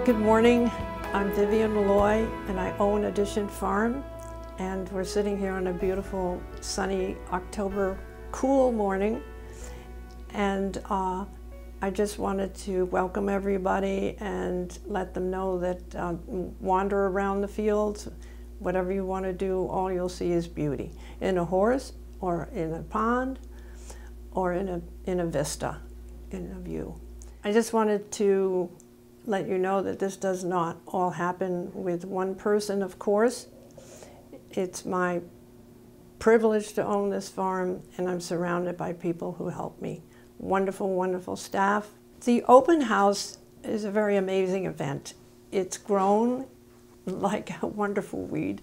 Good morning. I'm Vivian Malloy and I own Addition Farm, and we're sitting here on a beautiful sunny October cool morning, and I just wanted to welcome everybody and let them know that wander around the fields, whatever you want to do, all you'll see is beauty. In a horse or in a pond or in a vista, in a view. I just wanted to let you know that this does not all happen with one person, of course. It's my privilege to own this farm, and I'm surrounded by people who help me. Wonderful, wonderful staff. The open house is a very amazing event. It's grown like a wonderful weed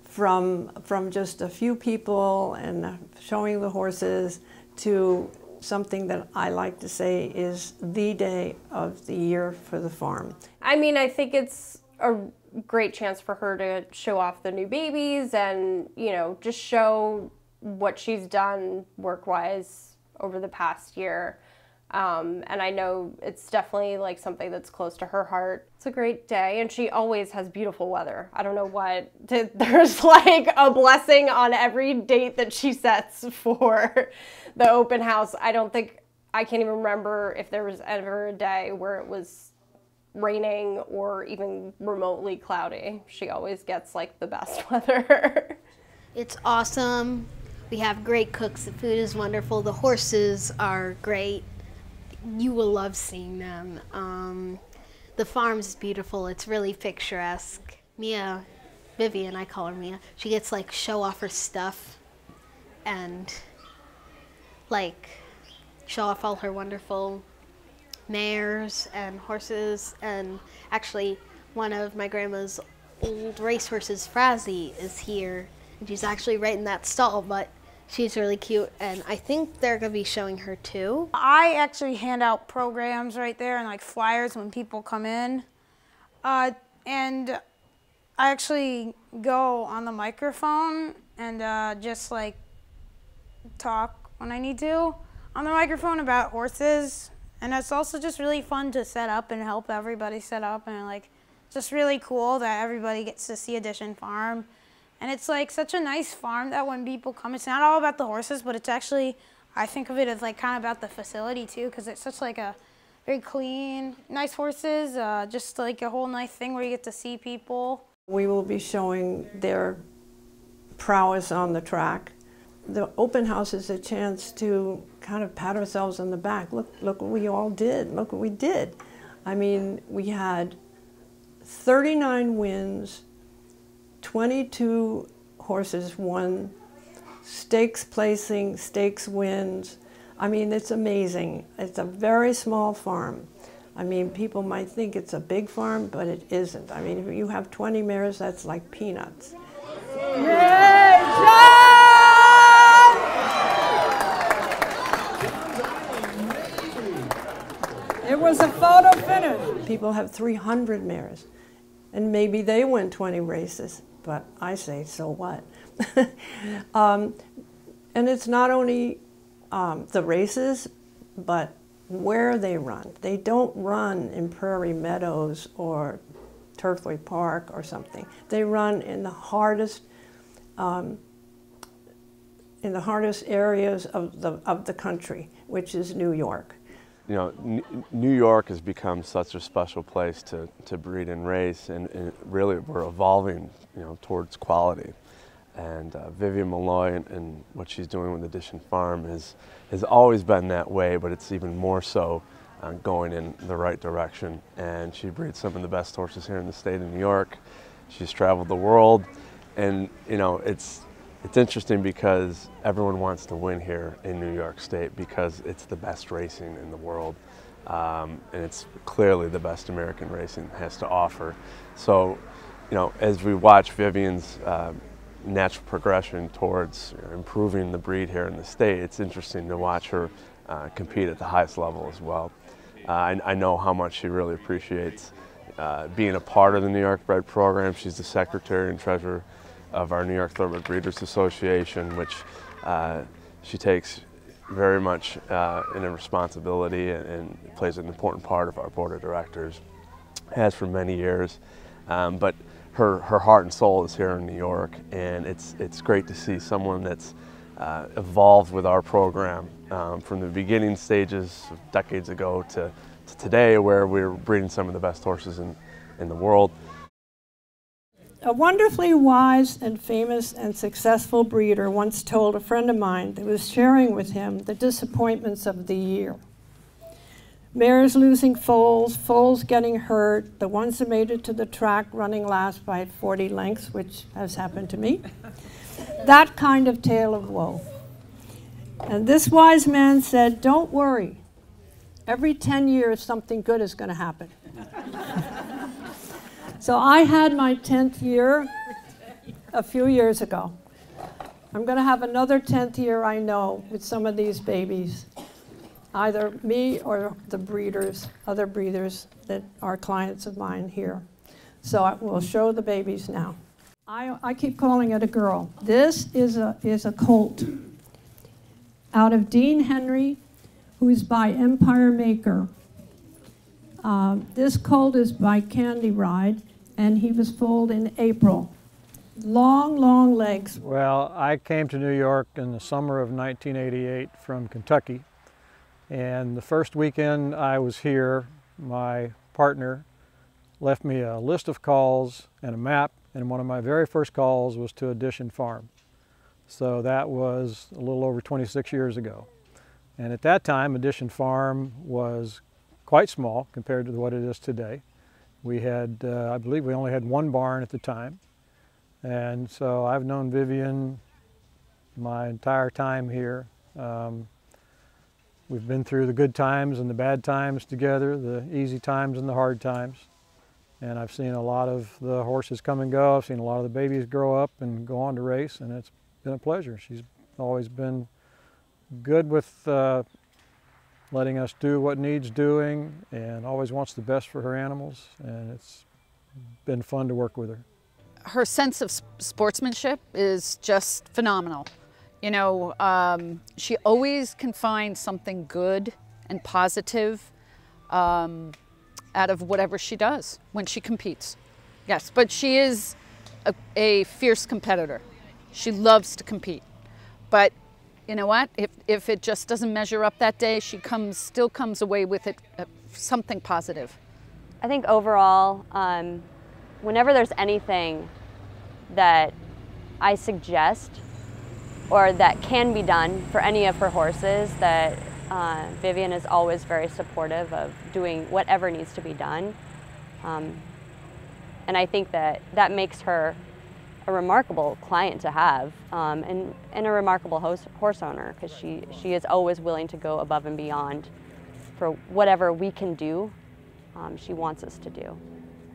from just a few people and showing the horses to something that I like to say is the day of the year for the farm. I mean, I think it's a great chance for her to show off the new babies and, you know, just show what she's done work-wise over the past year. And I know it's definitely like something that's close to her heart. It's a great day, and she always has beautiful weather. I don't know what, there's like a blessing on every date that she sets for the open house. I can't even remember if there was ever a day where it was raining or even remotely cloudy. She always gets like the best weather. It's awesome. We have great cooks. The food is wonderful. The horses are great. You will love seeing them. The farm's beautiful. It's really picturesque. Mia, Vivian, I call her Mia, she gets like show off her stuff and like show off all her wonderful mares and horses. And actually one of my grandma's old racehorses, Frazzy, is here, and she's actually right in that stall, but she's really cute, and I think they're going to be showing her too. I actually hand out programs right there and like flyers when people come in. And I actually go on the microphone and just like talk when I need to on the microphone about horses. And it's also just really fun to set up and help everybody set up, and like just really cool that everybody gets to see Addition Farm. And it's like such a nice farm that when people come, it's not all about the horses, but it's actually, I think of it as like kind of about the facility too, because it's such like a very clean, nice horses, just like a whole nice thing where you get to see people. We will be showing their prowess on the track. The open house is a chance to kind of pat ourselves on the back. Look what we all did. Look what we did. I mean, we had 39 wins, 22 horses won, stakes placing, stakes wins. I mean, it's amazing. It's a very small farm. I mean, people might think it's a big farm, but it isn't. I mean, if you have 20 mares, that's like peanuts. Yay, John! It was a photo finish. People have 300 mares, and maybe they win 20 races. But I say, so what? And it's not only the races, but where they run. They don't run in Prairie Meadows or Turfway Park or something. They run in the hardest areas of the country, which is New York. You know, New York has become such a special place to breed and race, and really we're evolving, you know, towards quality. And Vivian Malloy and what she's doing with Addition Farm has always been that way, but it's even more so going in the right direction. And she breeds some of the best horses here in the state of New York. She's traveled the world, and you know, it's interesting because everyone wants to win here in New York State because it's the best racing in the world. And it's clearly the best American racing has to offer. So, you know, as we watch Vivian's natural progression towards improving the breed here in the state, it's interesting to watch her compete at the highest level as well. I know how much she really appreciates being a part of the New York Bred program. She's the secretary and treasurer of our New York Thoroughbred Breeders Association, which she takes very much in a responsibility and plays an important part of our board of directors. has for many years. But her heart and soul is here in New York, and it's great to see someone that's evolved with our program from the beginning stages of decades ago to today, where we're breeding some of the best horses in the world. A wonderfully wise and famous and successful breeder once told a friend of mine that was sharing with him the disappointments of the year. Mares losing foals, foals getting hurt, the ones that made it to the track running last by 40 lengths, which has happened to me. That kind of tale of woe. And this wise man said, don't worry. Every 10 years, something good is going to happen. So I had my 10th year a few years ago. I'm going to have another 10th year, I know, with some of these babies. Either me or the breeders, other breeders that are clients of mine here. So I will show the babies now. I keep calling it a girl. This is a colt out of Dean Henry, who's by Empire Maker. This colt is by Candy Ride, and he was foaled in April. Long, long legs. Well, I came to New York in the summer of 1988 from Kentucky. And the first weekend I was here, my partner left me a list of calls and a map, and one of my very first calls was to Addition Farm. So that was a little over 26 years ago. And at that time, Addition Farm was quite small compared to what it is today. We had, I believe we only had one barn at the time. And so I've known Vivian my entire time here. We've been through the good times and the bad times together, the easy times and the hard times. And I've seen a lot of the horses come and go. I've seen a lot of the babies grow up and go on to race, and it's been a pleasure. She's always been good with letting us do what needs doing, and always wants the best for her animals, and it's been fun to work with her. Her sense of sportsmanship is just phenomenal. You know, she always can find something good and positive out of whatever she does when she competes. Yes, but she is a fierce competitor. She loves to compete. But you know what? If it just doesn't measure up that day, she still comes away with it something positive. I think overall, whenever there's anything that I suggest or that can be done for any of her horses, that Vivian is always very supportive of doing whatever needs to be done. And I think that makes her a remarkable client to have, and a remarkable horse owner, because she is always willing to go above and beyond for whatever we can do, she wants us to do.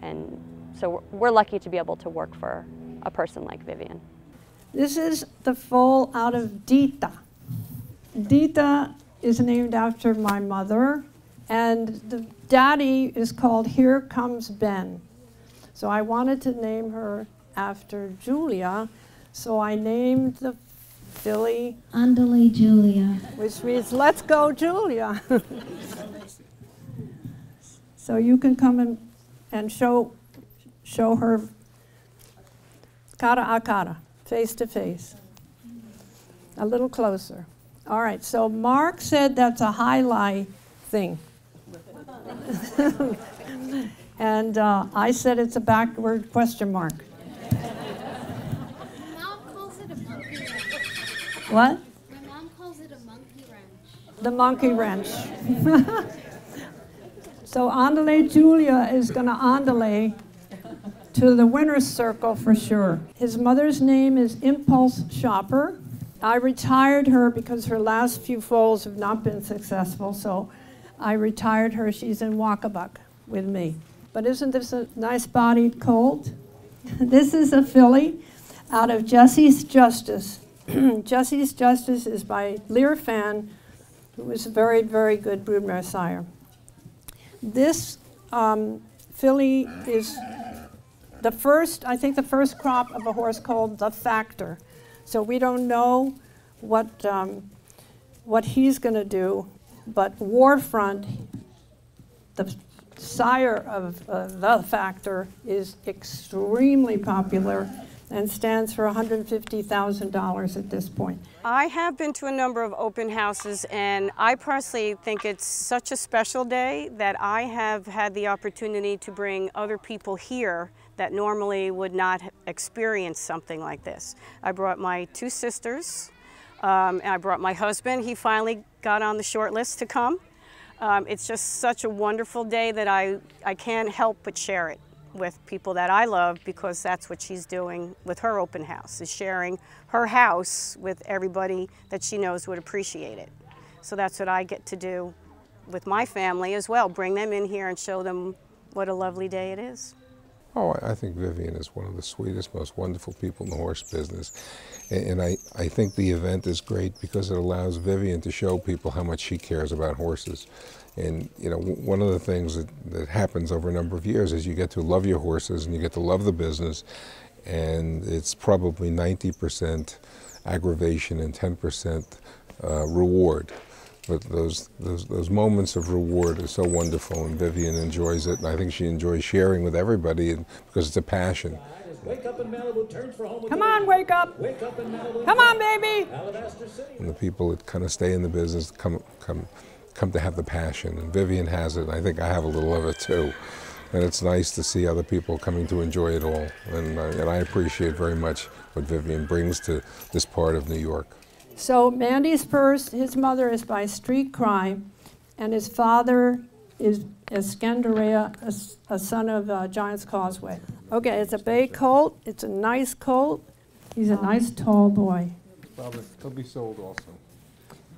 And so we're lucky to be able to work for a person like Vivian. This is the foal out of Dita. Dita is named after my mother, and the daddy is called Here Comes Ben. So I wanted to name her after Julia, so I named the filly Andale Julia, which means let's go Julia. So you can come and show her cara a cara, face to face, a little closer. All right, so Mark said that's a highlight thing. And I said it's a backward question mark. My mom calls it a monkey wrench. What? My mom calls it a monkey wrench. The monkey wrench. So Andale Julia is going to andale to the winner's circle for sure. His mother's name is Impulse Shopper. I retired her because her last few foals have not been successful, so I retired her. She's in Wakabuck with me. But isn't this a nice-bodied colt? This is a filly out of Jesse's Justice. Jesse's Justice is by Lear Fan, who was a very, very good broodmare sire. This filly is the first, I think the first crop of a horse called the Factor. So we don't know what he's going to do, but Warfront, the sire of the Factor is extremely popular and stands for $150,000 at this point. I have been to a number of open houses, and I personally think it's such a special day that I have had the opportunity to bring other people here that normally would not experience something like this. I brought my 2 sisters, and I brought my husband. He finally got on the short list to come. It's just such a wonderful day that I can't help but share it with people that I love, because that's what she's doing with her open house, is sharing her house with everybody that she knows would appreciate it. So that's what I get to do with my family as well, bring them in here and show them what a lovely day it is. Oh, I think Vivian is one of the sweetest, most wonderful people in the horse business. And I think the event is great because it allows Vivian to show people how much she cares about horses. And, you know, one of the things that happens over a number of years is you get to love your horses and you get to love the business. And it's probably 90% aggravation and 10% reward. But those moments of reward are so wonderful, and Vivian enjoys it, and I think she enjoys sharing with everybody because it's a passion. Come on, wake up! Come on, baby! And the people that kind of stay in the business come to have the passion, and Vivian has it, and I think I have a little of it too. And it's nice to see other people coming to enjoy it all, and I appreciate very much what Vivian brings to this part of New York. So Mandy's purse, his mother is by Street Cry, and his father is Scandaria, a son of Giant's Causeway. Okay, it's a bay colt. It's a nice colt. He's a nice tall boy. He'll be sold also.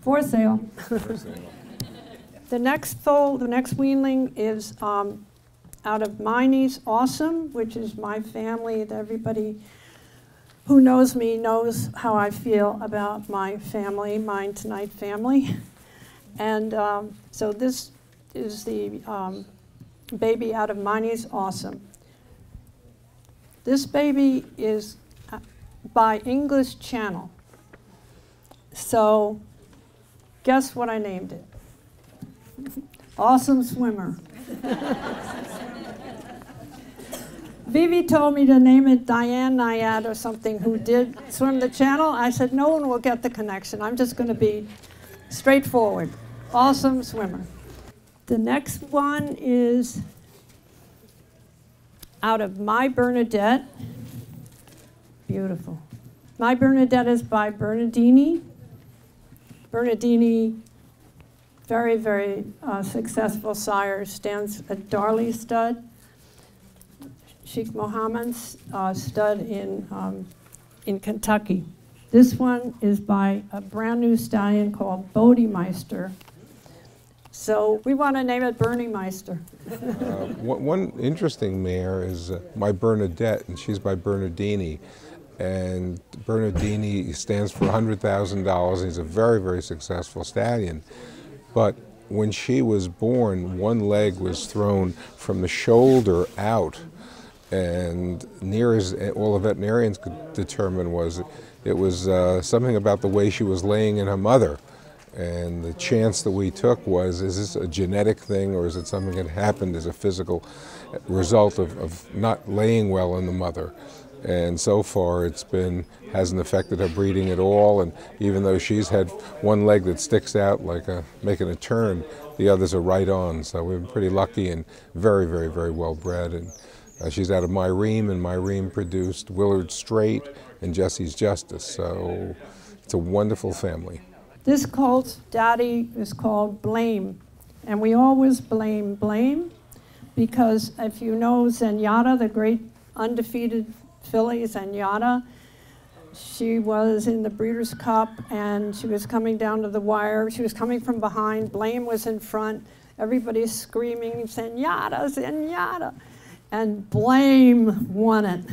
For sale. For sale. The next foal, the next weanling is out of Miney's Awesome, which is my family. Everybody who knows me knows how I feel about my family, Mine Tonight family. And so this is the baby out of Miney's Awesome. This baby is by English Channel. So guess what I named it? Awesome Swimmer. Vivi told me to name it Diane Nyad or something, who did swim the channel. I said, no one will get the connection. I'm just going to be straightforward. Awesome Swimmer. The next one is out of My Bernadette. Beautiful. My Bernadette is by Bernardini. Bernardini, very, very successful sire, stands at Darley stud. Sheikh Mohammed's stud in Kentucky. This one is by a brand new stallion called Bodemeister. So we want to name it Bernie Meister. One interesting mare is My Bernadette, and she's by Bernardini. And Bernardini stands for $100,000. He's a very, very successful stallion. But when she was born, one leg was thrown from the shoulder out. And near as all the veterinarians could determine was it was something about the way she was laying in her mother. And the chance that we took was, is this a genetic thing, or is it something that happened as a physical result of not laying well in the mother? And so far hasn't affected her breeding at all, and even though she's had one leg that sticks out like making a turn, the others are right on. So we've been pretty lucky and very, very, very well bred. And she's out of Myrene, and Myrene produced Willard Straight and Jesse's Justice, so it's a wonderful family. This colt's daddy is called Blame, and we always blame Blame because if you know Zenyatta, the great undefeated filly Zenyatta, she was in the Breeders' Cup and she was coming down to the wire. She was coming from behind. Blame was in front. Everybody's screaming, Zenyatta, Zenyatta. And Blame won it.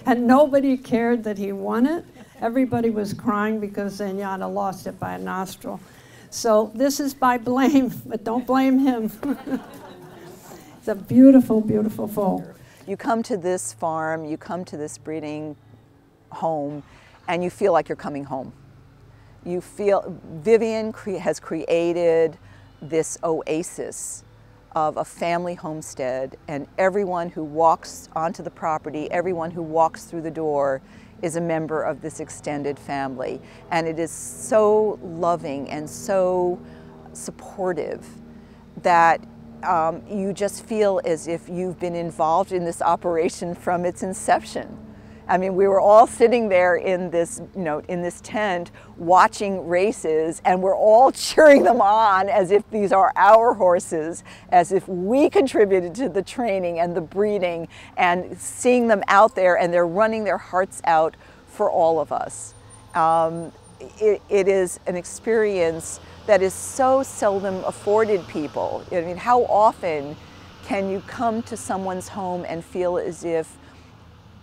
And nobody cared that he won it. Everybody was crying because Zenyatta lost it by a nostril. So this is by Blame, but don't blame him. It's a beautiful, beautiful foal. You come to this farm, you come to this breeding home, and you feel like you're coming home. You feel, Vivian has created this oasis of a family homestead, and everyone who walks onto the property, everyone who walks through the door is a member of this extended family. And it is so loving and so supportive that you just feel as if you've been involved in this operation from its inception. I mean, we were all sitting there in this, in this tent watching races, and we're all cheering them on as if these are our horses, as if we contributed to the training and the breeding, and seeing them out there, and they're running their hearts out for all of us. It is an experience that is so seldom afforded people. I mean, how often can you come to someone's home and feel as if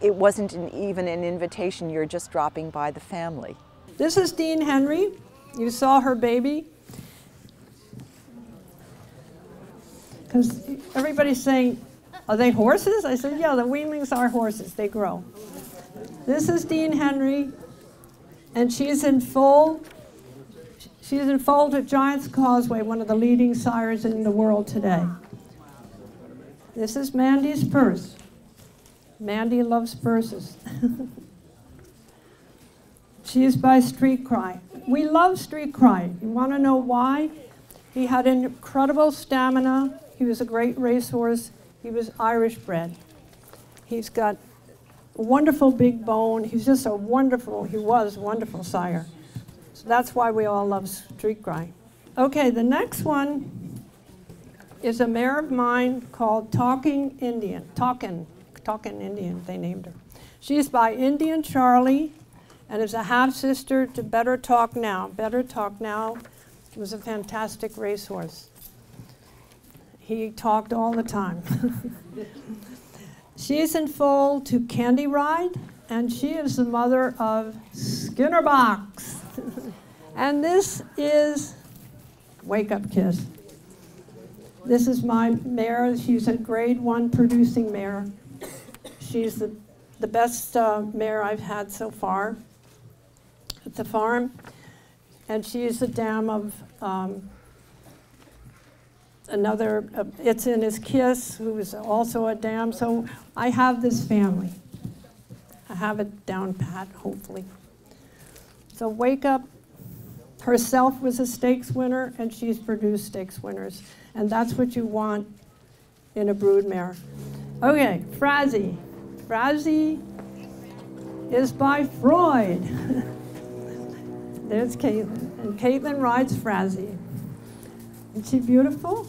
it wasn't even an invitation, you're just dropping by the family? This is Dean Henry. You saw her baby. Because everybody's saying, are they horses? I said, yeah, the weanlings are horses, they grow. This is Dean Henry, and she's in foal to Giant's Causeway, one of the leading sires in the world today. This is Mandy's purse. Mandy loves purses. She is by Street Cry. We love Street Cry. You want to know why? He had incredible stamina. He was a great racehorse. He was Irish bred. He's got a wonderful big bone. He's just he was a wonderful sire. So that's why we all love Street Cry. Okay, the next one is a mare of mine called Talking Indian, they named her. She's by Indian Charlie, and is a half-sister to Better Talk Now. Better Talk Now was a fantastic racehorse. He talked all the time. She's in foal to Candy Ride, and she is the mother of Skinner Box. And this is Wake Up Kiss. This is my mare. She's a grade 1 producing mare. She's the best mare I've had so far at the farm. And she is a dam of It's in His Kiss, who is also a dam. So I have this family. I have it down pat, hopefully. So Wake Up herself was a stakes winner, and she's produced stakes winners. And that's what you want in a brood mare. Okay, Frazzy. Frazzy is by Freud. There's Caitlin, and Caitlin rides Frazzy. Isn't she beautiful?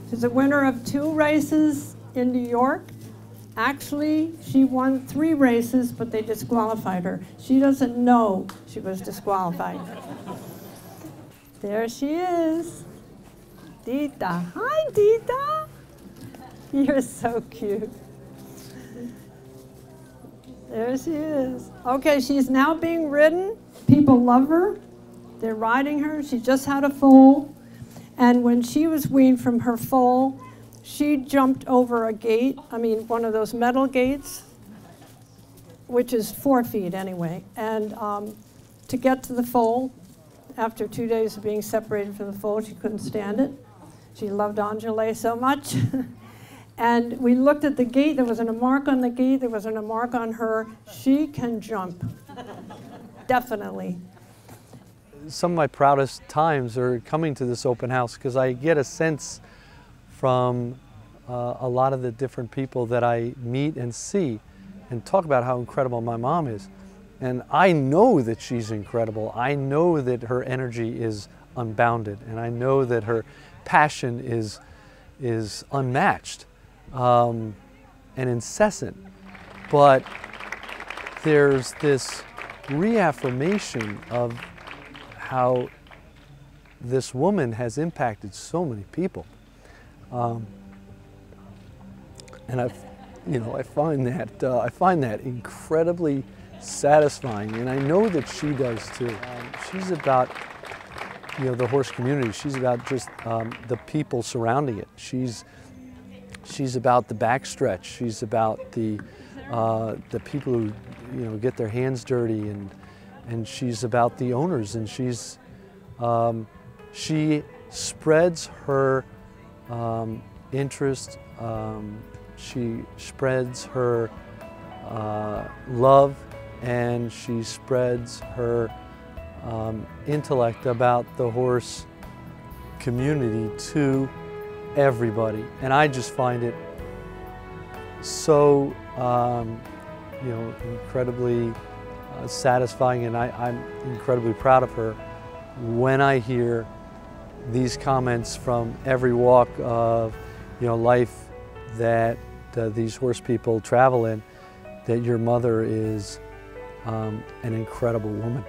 She's a winner of 2 races in New York. Actually, she won 3 races, but they disqualified her. She doesn't know she was disqualified. There she is. Dita. Hi, Dita. You're so cute. There she is. Okay, she's now being ridden. People love her. They're riding her. She just had a foal. And when she was weaned from her foal, she jumped over a gate, one of those metal gates, which is 4 feet anyway. And to get to the foal, after 2 days of being separated from the foal, she couldn't stand it. She loved Angele so much. And we looked at the gate. There wasn't a mark on the gate. There wasn't a mark on her. She can jump, definitely. Some of my proudest times are coming to this open house because I get a sense from a lot of the different people that I meet and see and talk about how incredible my mom is. And I know that she's incredible. I know that her energy is unbounded, and I know that her passion is unmatched and incessant. But there's this reaffirmation of how this woman has impacted so many people. And I find that incredibly satisfying, and I know that she does too. She's about the horse community. She's about just the people surrounding it. She's about the backstretch. She's about the people who get their hands dirty, and she's about the owners. And she spreads her interest. She spreads her love, and she spreads her intellect about the horse community to everybody. And I just find it so you know, incredibly satisfying, and I'm incredibly proud of her when I hear these comments from every walk of, you know, life that these horse people travel in, that your mother is an incredible woman.